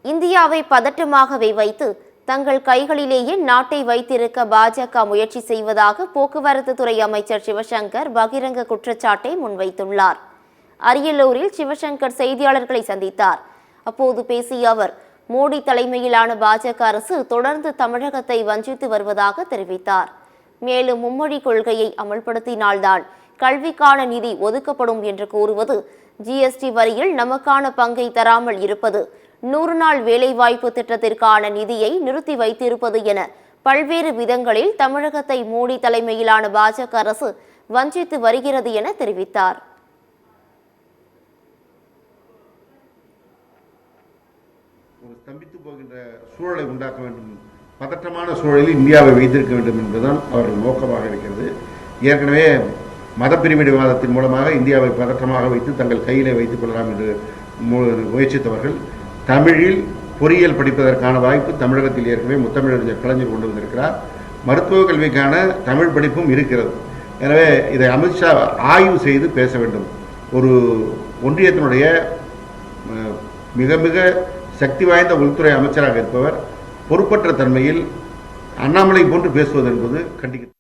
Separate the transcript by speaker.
Speaker 1: இந்தியாவை பதட்டமாகவே வைத்து தங்கள் கைகளிலேயே நாட்டை வைத்திருக்க பாஜக முயற்சி செய்வதாக போக்குவரத்து துறை அமைச்சர் சிவசங்கர் பகிரங்க குற்றச்சாட்டை முன்வைத்துள்ளார். அரியலூரில் சிவசங்கர் செய்தியாளர்களை சந்தித்தார். அப்போது பேசிய அவர், மோடி தலைமையிலான பாஜக அரசு தொடர்ந்து தமிழகத்தை வஞ்சித்து வருவதாக தெரிவித்தார். மேலும் மும்மொழி கொள்கையை அமல்படுத்தினால்தான் கல்விக்கான நிதி ஒதுக்கப்படும் என்று கூறுவது, ஜிஎஸ்டி வரியில் நமக்கான பங்கை தராமல் இருப்பது, 100 நாள் வேலைவாய்ப்பு திட்டத்திற்கான நிதியை நிறுத்தி வைத்திருப்பது என பல்வேறு விதங்களில் தமிழகத்தை மோடி தலைமையிலான பாஜக அரசு வஞ்சித்து வருகிறது என தெரிவித்தார்.
Speaker 2: ஒரு ஸ்தம்பித்து போகின்ற சூழலை உண்டாக்க வேண்டும், பதற்றமான சூழலில் இந்தியாவை வைத்திருக்க வேண்டும் என்பதுதான் அவர்கள் நோக்கமாக இருக்கிறது. ஏற்கனவே மத பிரிவினைவாதத்தின் மூலமாக இந்தியாவை பதற்றமாக வைத்து தங்கள் கையிலே வைத்துக் கொள்ளலாம் என்று முயற்சித்தவர்கள் தமிழில் பொறியியல் படிப்பதற்கான வாய்ப்பு தமிழகத்தில் ஏற்கனவே முத்தமிழறிஞர் கலைஞர் கொண்டு வந்திருக்கிறார். மருத்துவ கல்விக்கான தமிழ் படிப்பும் இருக்கிறது. எனவே இதை அமித்ஷா ஆய்வு செய்து பேச வேண்டும். ஒரு ஒன்றியத்தினுடைய மிக மிக சக்தி வாய்ந்த உள்துறை அமைச்சராக இருப்பவர் பொறுப்பற்ற தன்மையில் அண்ணாமலை போன்று பேசுவது என்பது கண்டிக்க